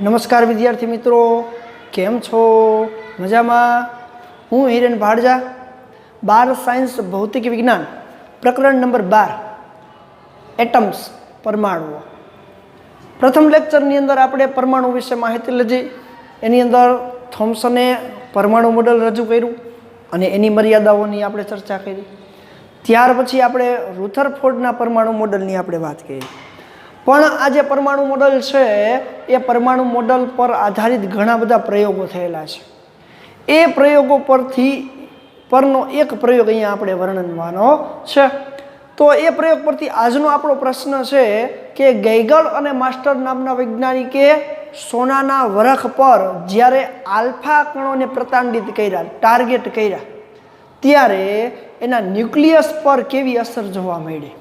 નમસ્કાર વિદ્યાર્થી મિત્રો, કેમ છો? મજામાં? હું હિરેન ભાડજા, 12 સાયન્સ ભૌતિક વિજ્ઞાન પ્રકરણ નંબર 12 એટમ્સ પરમાણુઓ. પ્રથમ લેક્ચરની અંદર આપણે પરમાણુ વિશે માહિતી લીધી. એની અંદર થોમ્સને પરમાણુ મોડેલ રજૂ કર્યું અને એની મર્યાદાઓની આપણે ચર્ચા કરી. ત્યાર પછી આપણે રુથરફોર્ડના પરમાણુ મોડેલની આપણે વાત કરી. પણ આ જે પરમાણુ મોડલ છે એ પરમાણુ મોડલ પર આધારિત ઘણા બધા પ્રયોગો થયેલા છે. એ પ્રયોગો પરનો એક પ્રયોગ અહીંયા આપણે વર્ણવવાનો છે. તો એ પ્રયોગ પરથી આજનો આપણો પ્રશ્ન છે કે ગેઇગર અને માસ્ટર નામના વૈજ્ઞાનિકે સોનાના વરખ પર જ્યારે આલ્ફા કણોને પ્રતાંડિત કર્યા, ટાર્ગેટ કર્યા, ત્યારે એના ન્યુક્લિયસ પર કેવી અસર જોવા મળી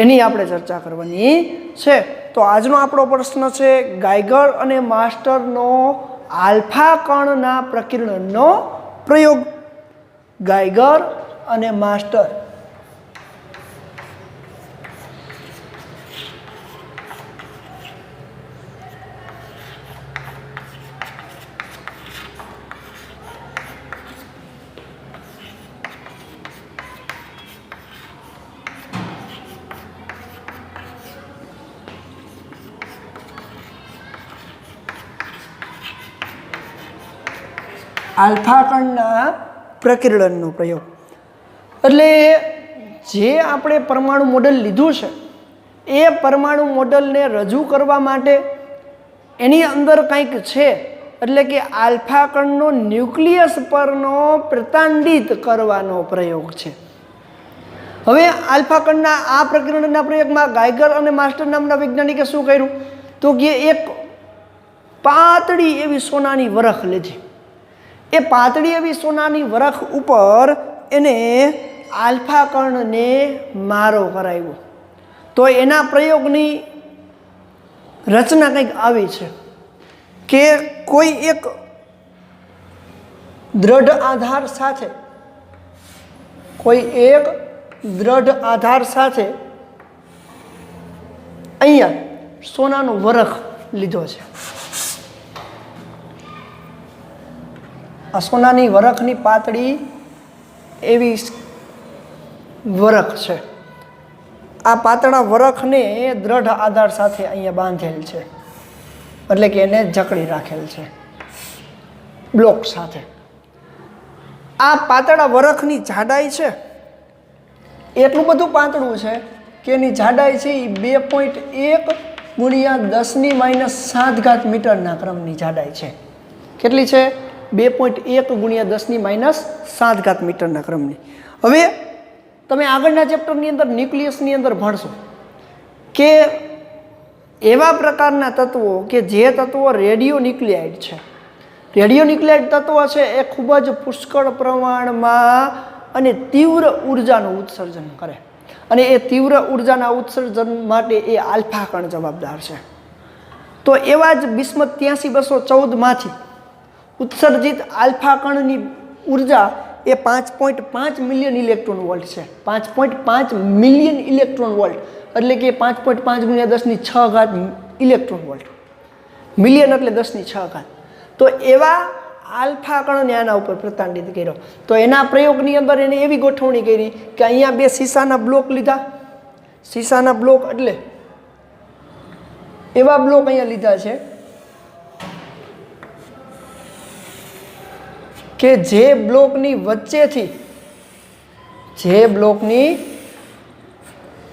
એની આપણે ચર્ચા કરવાની છે. તો આજનો આપણો પ્રશ્ન છે ગેઇગર અને માસ્ટરનો આલ્ફા કણના પ્રકીર્ણનનો પ્રયોગ. ગેઇગર અને માસ્ટર આલ્ફા કણના પ્રકીર્ણનનો પ્રયોગ. એટલે જે આપણે પરમાણુ મોડેલ લીધું છે એ પરમાણુ મોડેલને રજૂ કરવા માટે એની અંદર કંઈક છે, એટલે કે આલ્ફા કણનો ન્યુક્લિયસ પરનો પ્રતાંડિત કરવાનો પ્રયોગ છે. હવે આલ્ફા કણના આ પ્રકીર્ણનના પ્રયોગમાં ગેઇગર અને માસ્ટર નામના વૈજ્ઞાનિકે શું કર્યું તો કે એક પાતળી એવી સોનાની વરખ લીધી. એ પાતળી એવી સોનાની વરખ ઉપર એને આલ્ફા કણને મારો કરાવ્યો. તો એના પ્રયોગની રચના કંઈક આવી છે કે કોઈ એક દ્રઢ આધાર સાથે અહીંયા સોનાનો વરખ લીધો છે. આ સોનાની વરખની પાતળી એવી વરખ છે. આ પાતળા વરખને દ્રઢ આધાર સાથે અહીંયા બાંધેલ છે, એટલે કે એને જકડી રાખેલ છે બ્લોક સાથે. આ પાતળા વરખની જાડાઈ છે એટલું બધું પાતળું છે કે એની જાડાઈ છે એ 2.1 × 10⁻⁷ મીટરના ક્રમની જાડાઈ છે. કેટલી છે? 2.1 × 10⁻⁷ મીટરના ક્રમની. હવે તમે આગળના ચેપ્ટરની અંદર ન્યુક્લિયસની અંદર ભણશો કે એવા પ્રકારના તત્વો કે જે તત્વો રેડિયો ન્યુક્લિયાઇડ છે. રેડિયો ન્યુક્લિયાઇડ તત્વો છે એ ખૂબ જ પુષ્કળ પ્રમાણમાં અને તીવ્ર ઉર્જાનું ઉત્સર્જન કરે, અને એ તીવ્ર ઉર્જાના ઉત્સર્જન માટે એ આલ્ફા કણ જવાબદાર છે. તો એવા જ બિસ્મથ 83 ઉત્સર્જિત આલ્ફા કણની ઉર્જા એ 5.5 મિલિયન ઇલેક્ટ્રોન વોલ્ટ છે. 5.5 મિલિયન ઇલેક્ટ્રોન વોલ્ટ એટલે કે 5.5 × 10⁶ ઇલેક્ટ્રોન વોલ્ટ. મિલિયન એટલે 10⁶. તો એવા આલ્ફા કણને આના ઉપર પ્રતાંડિત કર્યો. તો એના પ્રયોગની અંદર એને એવી ગોઠવણી કરી કે અહીંયા 2 શીશાના બ્લોક લીધા. શીશાના બ્લોક એટલે એવા બ્લોક અહીંયા લીધા છે કે જે બ્લોકની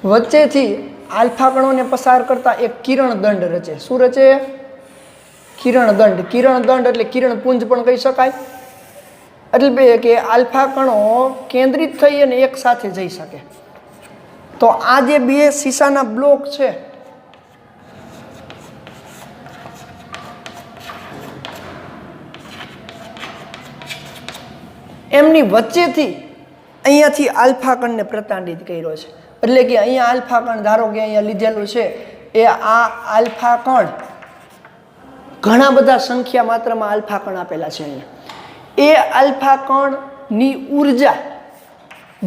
વચ્ચેથી આલ્ફા કણોને પસાર કરતા એક કિરણ દંડ રચે. શું રચે? કિરણ દંડ. કિરણ દંડ એટલે કિરણ પુંજ પણ કહી શકાય. એટલે કે આલ્ફા કણો કેન્દ્રિત થઈ અને એક સાથે જઈ શકે. તો આ જે 2 શીશાના બ્લોક છે એમની વચ્ચેથી અહીંયાથી આલ્ફા કણને પ્રતાંડિત કર્યો છે. એટલે કે અહીંયા આલ્ફા કણ, ધારો કે અહીંયા લીધેલું છે, એ આ આલ્ફા કણ ઘણા બધા સંખ્યા માત્રામાં આલ્ફા કણ આપેલા છે અહીંયા. એ આલ્ફા કણની ઉર્જા,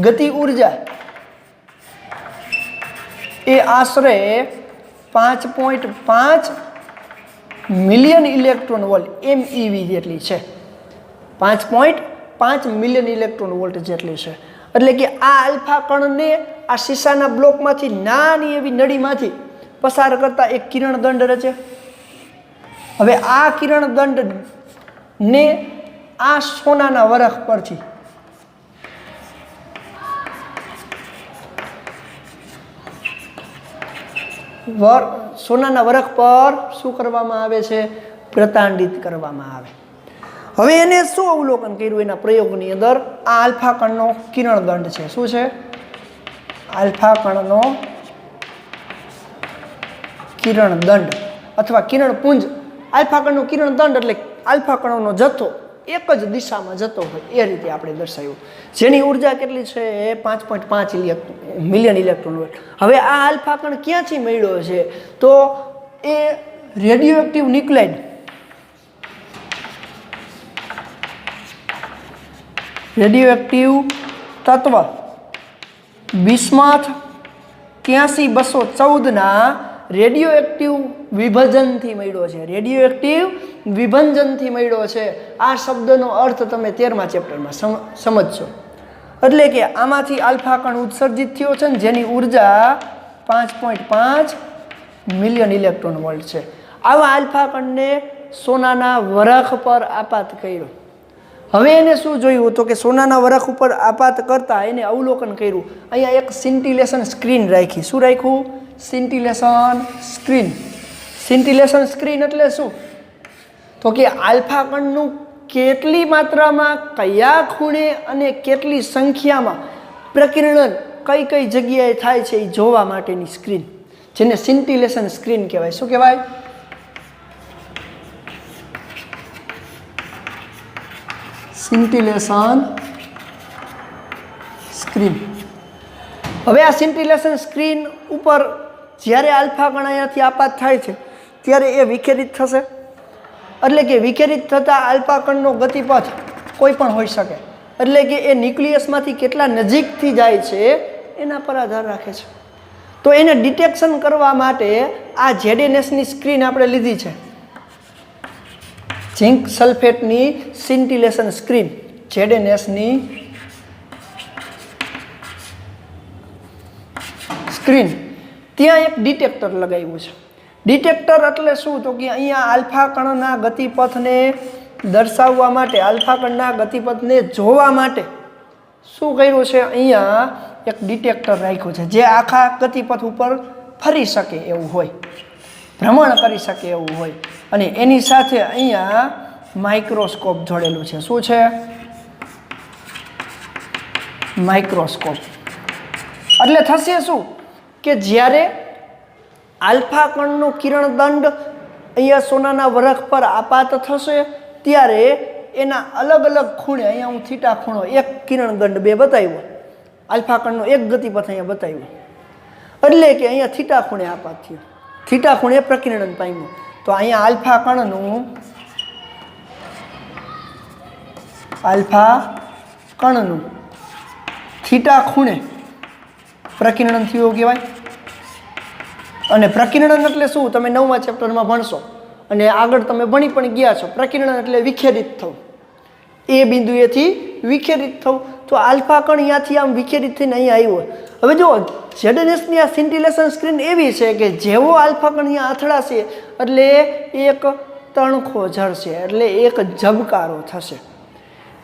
ગતિ ઉર્જા એ આશરે 5.5 મિલિયન ઇલેક્ટ્રોન વોલ્ટ MEV જેટલી છે, 5.5 મિલિયન ઇલેક્ટ્રોન વોલ્ટ જેટલી છે. એટલે કે આ આલ્ફા કણને આ શીશાના બ્લોકમાંથી નાની એવી નળીમાંથી પસાર કરતા એક કિરણ દંડ રચે. હવે આ કિરણ દંડને આ સોનાના વરખ પરથી સોનાના વરખ પર શું કરવામાં આવે છે? પ્રતાંડિત કરવામાં આવે. હવે એને શું અવલોકન કર્યું એના પ્રયોગની અંદર? આ આલ્ફા કણનો કિરણ દંડ છે. શું છે? આલ્ફા કણનો કિરણ દંડ અથવા કિરણ પુંજ. આલ્ફા કણનો કિરણ દંડ એટલે આલ્ફા કણોનો જથ્થો એક જ દિશામાં જતો હોય એ રીતે આપણે દર્શાવ્યું. જેની ઉર્જા કેટલી છે? 5.5 મિલિયન ઇલેક્ટ્રોન વોલ્ટ. હવે આ આલ્ફા કણ ક્યાંથી મળ્યો છે? તો એ રેડિયો એક્ટિવ ન્યુક્લાઇડ, રેડિયો એક્ટિવ તત્વ બિસ્મથ 83214 રેડિયો એક્ટિવ વિભજનથી મળ્યો છે. રેડિયો એક્ટિવ વિભંજનથી મળ્યો છે. આ શબ્દનો અર્થ તમે 13મા ચેપ્ટરમાં સમજશો. એટલે કે આમાંથી આલ્ફા કણ ઉત્સર્જિત થયો છે ને જેની ઉર્જા 5.5 મિલિયન ઇલેક્ટ્રોન વોલ્ટ છે. આવા આલ્ફા કણને સોનાના વરખ પર આપાત કર્યો. હવે એને શું જોયું? તો કે સોનાના વરખ ઉપર આપાત કરતા એને અવલોકન કર્યું. અહીંયા એક સિન્ટિલેશન સ્ક્રીન રાખી. શું રાખ્યું? સિન્ટિલેશન સ્ક્રીન. સિન્ટિલેશન સ્ક્રીન એટલે શું? તો કે આલ્ફા કણનું કેટલી માત્રામાં, કયા ખૂણે અને કેટલી સંખ્યામાં પ્રકિરણન કઈ કઈ જગ્યાએ થાય છે એ જોવા માટેની સ્ક્રીન, જેને સિન્ટિલેશન સ્ક્રીન કહેવાય. શું કહેવાય? સિન્ટિલેશન સ્ક્રીન. હવે આ સિન્ટિલેશન સ્ક્રીન ઉપર જ્યારે આલ્ફા કણ અહીંયાથી આપાત થાય છે ત્યારે એ વિખેરિત થશે. એટલે કે વિખેરિત થતા આલ્ફા કણનો ગતિપથ કોઈ પણ હોઈ શકે. એટલે કે એ ન્યુક્લિયસમાંથી કેટલા નજીકથી જાય છે એના પર આધાર રાખે છે. તો એને ડિટેક્શન કરવા માટે આ ZNSની સ્ક્રીન આપણે લીધી છે. ઝિંક સલ્ફેટની સિન્ટિલેશન સ્ક્રીન, ZNSની સ્ક્રીન. ત્યાં એક ડિટેક્ટર લગાવ્યું છે. ડિટેક્ટર એટલે શું? તો કે અહીંયા આલ્ફા કણના ગતિપથને દર્શાવવા માટે, આલ્ફા કણના ગતિપથને જોવા માટે શું કર્યું છે? અહીંયા એક ડિટેક્ટર રાખ્યું છે જે આખા ગતિપથ ઉપર ફરી શકે એવું હોય, ભ્રમણ કરી શકે એવું હોય. અને એની સાથે અહીંયા માઇક્રોસ્કોપ જોડેલું છે. શું છે? માઇક્રોસ્કોપ. એટલે થશે શું કે જ્યારે આલ્ફા કણનો કિરણ દંડ અહીંયા સોનાના વરખ પર આપાત થશે ત્યારે એના અલગ અલગ ખૂણે, અહીંયા હું થીટા ખૂણો એક કિરણ દંડ 2 બતાવ્યો, આલ્ફા કણનો એક ગતિપથ અહીંયા બતાવ્યો. એટલે કે અહીંયા થીટા ખૂણે આપાત થયો, થીટા ખૂણે પ્રકિરણન પામ્યું. તો અહીંયા આલ્ફા કણનું થીટા ખૂણે પ્રકિરણન થયું કહેવાય. અને પ્રકિરણન એટલે શું? તમે 9મા ચેપ્ટરમાં ભણશો અને આગળ તમે ભણી પણ ગયા છો. પ્રકિરણન એટલે વિખેરિત થવું, એ બિંદુએથી વિખેરિત થવું. તો આલ્ફા કણ અહીંયાથી આમ વિખેરિત થઈને અહીંયા આવ્યો. હવે જો ZNSની આ સિન્ટિલેશન સ્ક્રીન એવી છે કે જેવો આલ્ફા કણ અહીંયા અથડાશે એટલે એક તણખો ઝરશે, એટલે એક ઝબકારો થશે.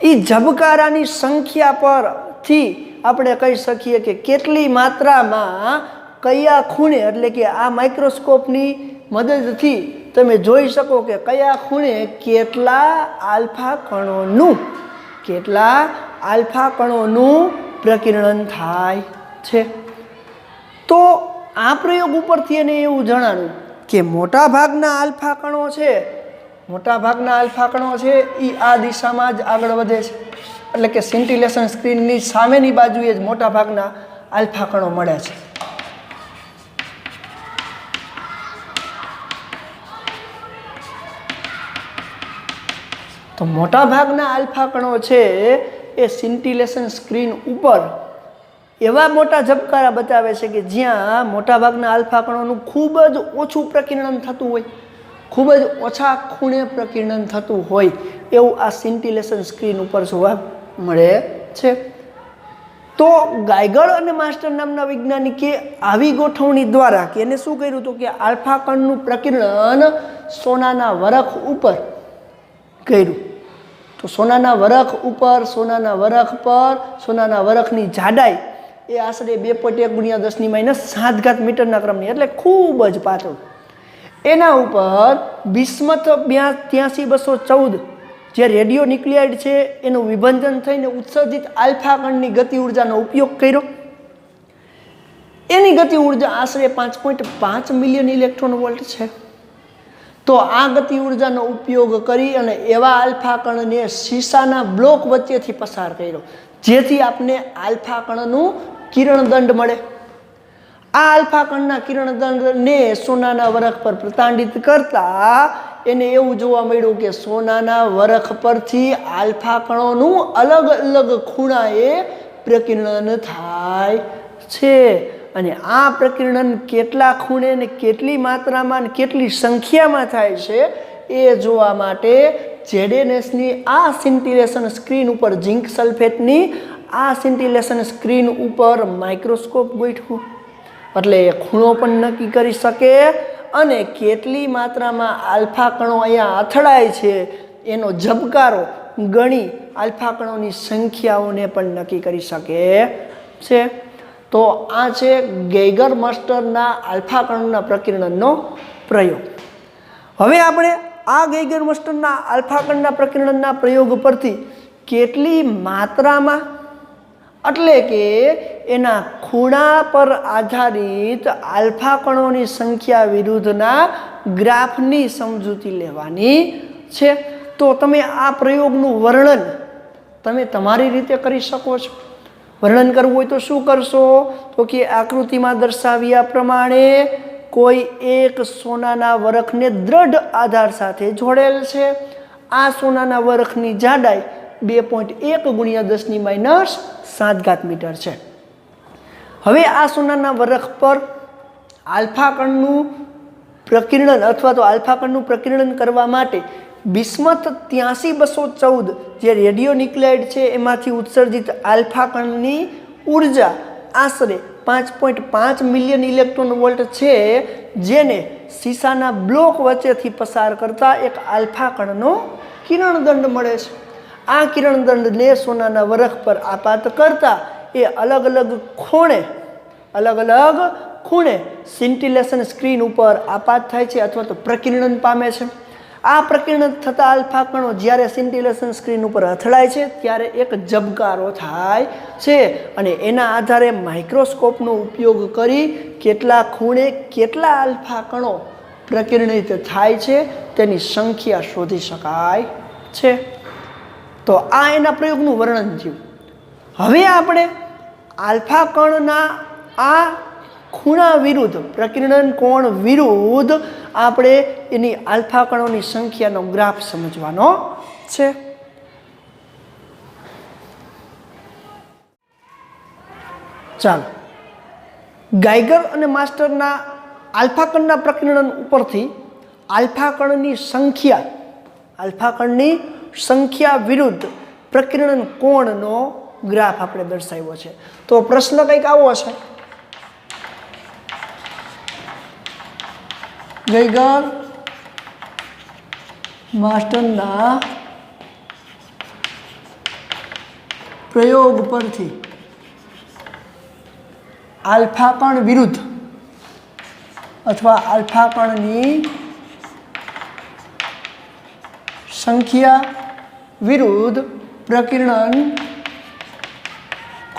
એ ઝબકારાની સંખ્યા પરથી આપણે કહી શકીએ કે કેટલી માત્રામાં કયા ખૂણે, એટલે કે આ માઇક્રોસ્કોપની મદદથી તમે જોઈ શકો કે કયા ખૂણે કેટલા આલ્ફા કણોનું પ્રકિરણન થાય છે. તો આ પ્રયોગ ઉપરથી એને એવું જણાવ્યું કે મોટાભાગના આલ્ફા કણો છે એ આ દિશામાં જ આગળ વધે છે. એટલે કે સિન્ટિલેશન સ્ક્રીનની સામેની બાજુએ જ મોટાભાગના આલ્ફા કણો મળે છે. તો મોટાભાગના આલ્ફા કણો છે એ સિન્ટિલેશન સ્ક્રીન ઉપર એવા મોટા ઝબકારા બતાવે છે કે જ્યાં મોટાભાગના આલ્ફા કણોનું ખૂબ જ ઓછું પ્રકિરણન થતું હોય. ખૂબ જ ઓછા ખૂણે પ્રકીર્ણન થતું હોય એવું આ સિન્ટિલેશન સ્ક્રીન ઉપર જોવા મળે છે. તો ગાયગર અને માસ્ટર નામના વૈજ્ઞાનિકે આવી ગોઠવણી દ્વારા કે એને શું કર્યું હતું કે આલ્ફા કણનું પ્રકીર્ણન સોનાના વરખ ઉપર કર્યું. તો સોનાના વરખ ઉપર સોનાના વરખની જાડાઈ એ આશરે 2.1 × 10⁻7 મીટરના ક્રમની, એટલે ખૂબ જ પાતળું. એના ઉપર બિસ્મથ 83214 જે રેડિયો ન્યુક્લિયાઇડ છે એનું વિભંજન થઈને ઉત્સર્જિત આલ્ફા કણની ગતિ ઉર્જાનો ઉપયોગ કર્યો. એની ગતિ ઉર્જા આશરે 5.5 મિલિયન ઇલેક્ટ્રોન વોલ્ટ છે. તો આ ગતિ ઉર્જાનો ઉપયોગ કરી અને એવા આલ્ફા કણને શીશાના બ્લોક વચ્ચેથી પસાર કર્યો, જેથી આપને આલ્ફા કણનું કિરણદંડ મળે. આ આલ્ફા કણના કિરણદંડને સોનાના વરખ પર પ્રતાડિત કરતા એને એવું જોવા મળ્યું કે સોનાના વરખ પરથી આલ્ફા કણોનું અલગ અલગ ખૂણાએ પ્રકીર્ણન થાય છે. અને આ પ્રકીર્ણન કેટલા ખૂણે ને કેટલી માત્રામાં ને કેટલી સંખ્યામાં થાય છે એ જોવા માટે ZNSની આ સિન્ટિલેશન સ્ક્રીન ઉપર ઝિંક સલ્ફેટની આ સિન્ટિલેશન સ્ક્રીન ઉપર માઇક્રોસ્કોપ ગોઠવું, એટલે એ ખૂણો પણ નક્કી કરી શકે અને કેટલી માત્રામાં આલ્ફા કણો અહીંયા અથડાય છે એનો ઝબકારો ગણી આલ્ફા કણોની સંખ્યાઓને પણ નક્કી કરી શકે છે. તો આ છે ગેઇગર માસ્ટરના આલ્ફા કણના પ્રકીર્ણનનો પ્રયોગ. હવે આપણે આ ગેઇગર માસ્ટરના આલ્ફા કણના પ્રકીર્ણનના પ્રયોગ પરથી કેટલી માત્રામાં, એટલે કે એના ખૂણા પર આધારિત આલ્ફા કણોની સંખ્યા વિરુદ્ધના ગ્રાફની સમજૂતી લેવાની છે. તો તમે આ પ્રયોગનું વર્ણન તમે તમારી રીતે કરી શકો છો. વર્ણન કરવું હોય તો શું કરશો? તો કે આકૃતિમાં દર્શાવ્યા પ્રમાણે કોઈ એક સોનાના વરખને દ્રઢ આધાર સાથે જોડેલ છે. આ સોનાના વરખની જાડાઈ 2.1 × 10⁻7 મીટર છે. હવે આ સોનાના વરખ પર આલ્ફા કણનું પ્રકીર્ણન અથવા તો આલ્ફા કણનું પ્રકીર્ણન કરવા માટે બિસ્મથ 83214 જે રેડિયો ન્યુક્લિયાઇડ છે એમાંથી ઉત્સર્જિત આલ્ફા કણની ઉર્જા આશરે 5.5 મિલિયન ઇલેક્ટ્રોન વોલ્ટ છે, જેને શીશાના બ્લોક વચ્ચેથી પસાર કરતા એક આલ્ફા કણનો કિરણદંડ મળે છે. આ કિરણદંડને સોનાના વરખ પર આપાત કરતા એ અલગ અલગ ખૂણે સિન્ટિલેશન સ્ક્રીન ઉપર આપાત થાય છે અથવા તો પ્રકીર્ણન પામે છે. આ પ્રકીર્ણન થતા આલ્ફા કણો જ્યારે સિન્ટિલેશન સ્ક્રીન ઉપર અથડાય છે ત્યારે એક ઝબકારો થાય છે અને એના આધારે માઇક્રોસ્કોપનો ઉપયોગ કરી કેટલા ખૂણે કેટલા આલ્ફા કણો પ્રકીર્ણિત થાય છે તેની સંખ્યા શોધી શકાય છે. તો આ એના પ્રયોગનું વર્ણન થયું. હવે આપણે આલ્ફા કણના આ ખૂણા વિરુદ્ધ પ્રકીર્ણન કોણ વિરુદ્ધ આપણે એની આલ્ફા કણોની સંખ્યાનો ગ્રાફ સમજવાનો છે. ચાલો, ગાયગર અને માસ્ટરના આલ્ફા કણના પ્રકીર્ણન ઉપરથી આલ્ફા કણની સંખ્યા વિરુદ્ધ પ્રકીર્ણન કોણનો ગ્રાફ આપણે દર્શાવ્યો છે. તો પ્રશ્ન કંઈક આવો છે, ગેઇગર માસ્ટરના પ્રયોગ પરથી આલ્ફા કણ વિરુદ્ધ અથવા આલ્ફા કણની સંખ્યા વિરુદ્ધ પ્રકીર્ણન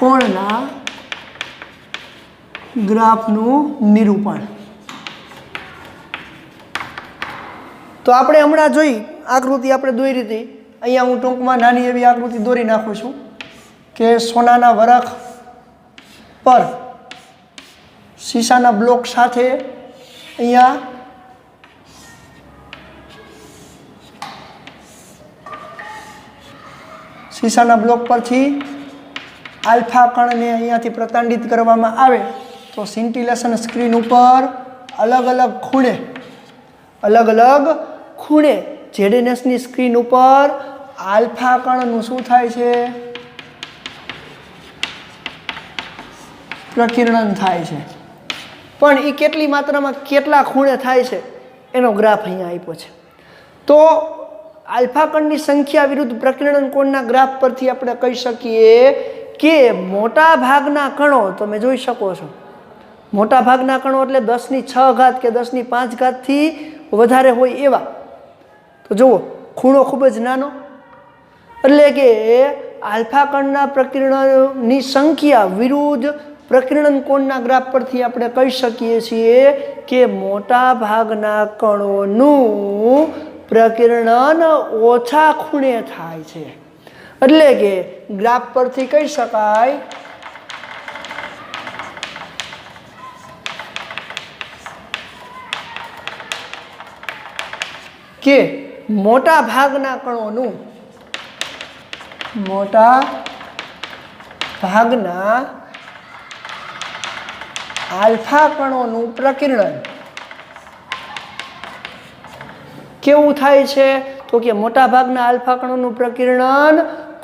કોણના ગ્રાફનું નિરૂપણ. તો આપણે હમણાં જોઈ આકૃતિ આપણે દોરી હતી. અહીંયા હું ટૂંકમાં નાની એવી આકૃતિ દોરી નાખું છું કે સોનાના વરખ પર શીશાના બ્લોક સાથે અહીંયા શીશાના બ્લોક પરથી આલ્ફા કણને અહીંયાથી પ્રતાડિત કરવામાં આવે તો સિન્ટિલેશન સ્ક્રીન ઉપર અલગ અલગ ખૂણે अलग अलग खूणे जेडीएनएसनी स्क्रीन पर आल्फा कणનું શું થાય છે પ્રકીર્ણન થાય છે પણ એ કેટલી માત્રામાં કેટલા ખૂણે થાય છે એનો ગ્રાફ અહીંયા આપ્યો છે તો આલ્ફા કણની સંખ્યા વિરુદ્ધ પ્રકીર્ણન કોણના ગ્રાફ પરથી આપણે કહી શકીએ કે મોટા ભાગના કણો તમે જોઈ શકો છો મોટા ભાગના કણો એટલે 10⁶ ઘાત કે 10⁵ ઘાતથી વધારે હોય એવા તો જુઓ ખૂણો ખૂબ જ નાનો એટલે કે આલ્ફા કણના પ્રકીર્ણનની સંખ્યા વિરુદ્ધ પ્રકીર્ણન કોણના ગ્રાફ પરથી આપણે કહી શકીએ છીએ કે મોટા ભાગના કણોનું પ્રકીર્ણન ઓછા ખૂણે થાય છે એટલે કે ગ્રાફ પરથી કહી શકાય કે મોટા ભાગના કણોનું મોટા ભાગના આલ્ફા કણોનું પ્રકીર્ણન કેવું થાય છે તો કે મોટા ભાગના આલ્ફા કણોનું પ્રકીર્ણન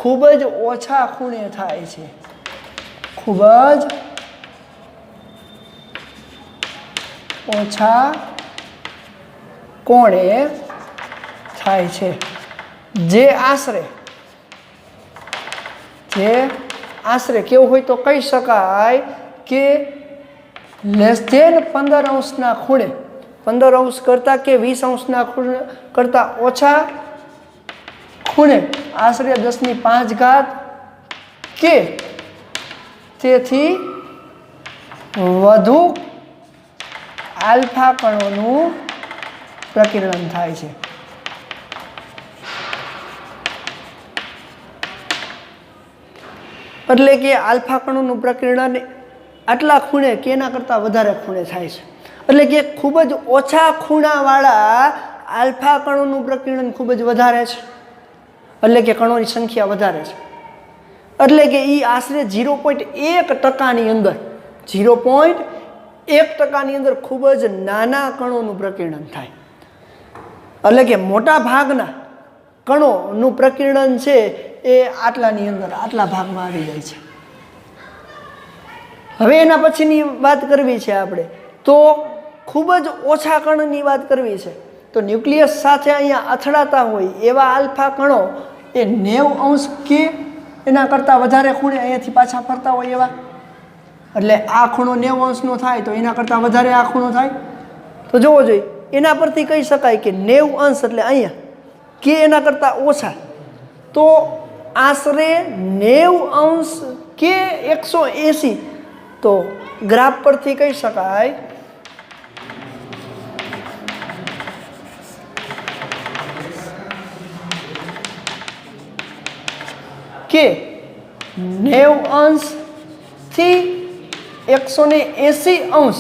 ખૂબ જ ઓછા ખૂણે થાય છે ખૂબ જ ઓછા કોણે થાય છે જે આશરે કેવું હોય તો કહી શકાય કે <15° ખૂણે 15° કરતાં કે 20° ખૂણે કરતાં ઓછા ખૂણે આશરે 10⁵ ઘાત કે તેથી વધુ આલ્ફા કણોનું પ્રકીર્ણન થાય છે એટલે કે આલ્ફા કણોનું પ્રકીર્ણન આટલા ખૂણે કે એના કરતાં વધારે ખૂણે થાય છે એટલે કે ખૂબ જ ઓછા ખૂણાવાળા આલ્ફા કણોનું પ્રકીર્ણન ખૂબ જ વધારે છે એટલે કે કણોની સંખ્યા વધારે છે એટલે કે એ આશરે 0.1%ની અંદર 0.1%ની અંદર ખૂબ જ નાના કણોનું પ્રકીર્ણન થાય એટલે કે મોટા ભાગના કણોનું પ્રકીર્ણન છે એ આટલાની અંદર આટલા ભાગમાં આવી જાય છે હવે એના પછીની વાત કરવી છે આપણે તો ખૂબ જ ઓછા કણની વાત કરવી છે તો ન્યુક્લિયસ સાથે અહીંયા અથડાતા હોય એવા આલ્ફા કણો એ 90° કે એના કરતાં વધારે ખૂણે અહીંયાથી પાછા ફરતા હોય એવા એટલે આ ખૂણો 90°નો થાય તો એના કરતાં વધારે આ ખૂણો થાય તો જોવો જોઈએ એના પરથી કહી શકાય કે 90° એટલે અહીંયા કે એના કરતાં ઓછા તો આશરે 90° કે 180 તો ગ્રાફ પરથી કહી શકાય કે 90° થી 180°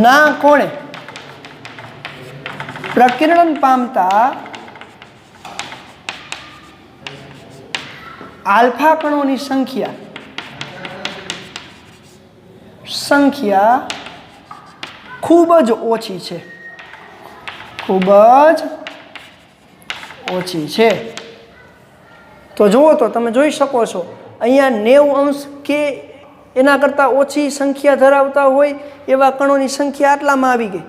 ના કોણે પ્રકીર્ણન પામતા આલ્ફા કણોની સંખ્યા ખૂબ જ ઓછી છે ખૂબ જ ઓછી છે તો જુઓ તો તમે જોઈ શકો છો અહીંયા 90° કે એના કરતાં ઓછી સંખ્યા ધરાવતા હોય એવા કણોની સંખ્યા આટલામાં આવી ગઈ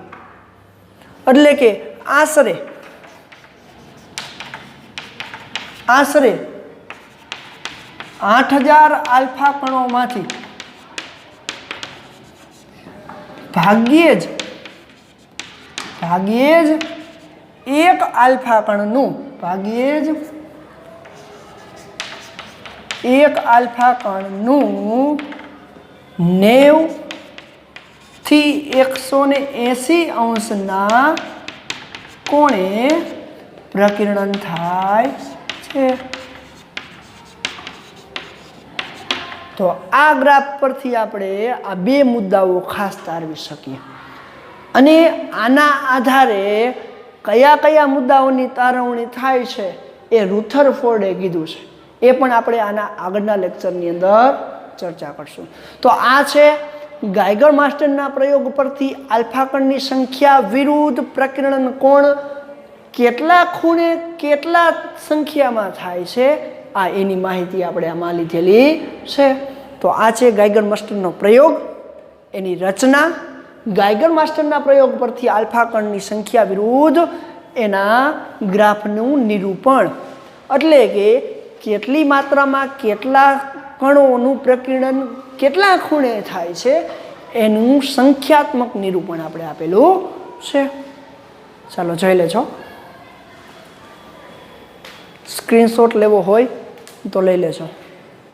એટલે કે આશરે 8000 આલ્ફા કણોમાંથી ભાગ્યે જ એક આલ્ફા કણનું 90 થી 180° ના કોણે પ્રકીર્ણન થાય છે તો આ ગ્રાફ પરથી આપણે આ બે મુદ્દાઓ ખાસ તારવી શકીએ અને આના આધારે કયા કયા મુદ્દાઓની તારવણી થાય છે એ રુથરફોર્ડે કીધું છે એ પણ આપણે આના આગળના લેક્ચરની અંદર ચર્ચા કરશું તો આ છે ગાઈગર માસ્ટરના પ્રયોગ પરથી આલ્ફા કણની સંખ્યા વિરુદ્ધ પ્રકીર્ણન કોણ કેટલા ખૂણે કેટલા સંખ્યામાં થાય છે આ એની માહિતી આપણે આમાં લીધેલી છે. તો આ છે ગાઈગર માસ્ટરનો પ્રયોગ, એની રચના, ગાઈગર માસ્ટરના પ્રયોગ પરથી આલ્ફા કણની સંખ્યા વિરુદ્ધ એના ગ્રાફનું નિરૂપણ. એટલે કે કેટલી માત્રામાં કેટલા કણોનું પ્રકીર્ણન કેટલા ખૂણે થાય છે એનું સંખ્યાત્મક નિરૂપણ આપણે આપેલું છે. ચાલો જોઈ લેજો. સ્ક્રીનશોટ લેવો હોય તો લઈ લેજો.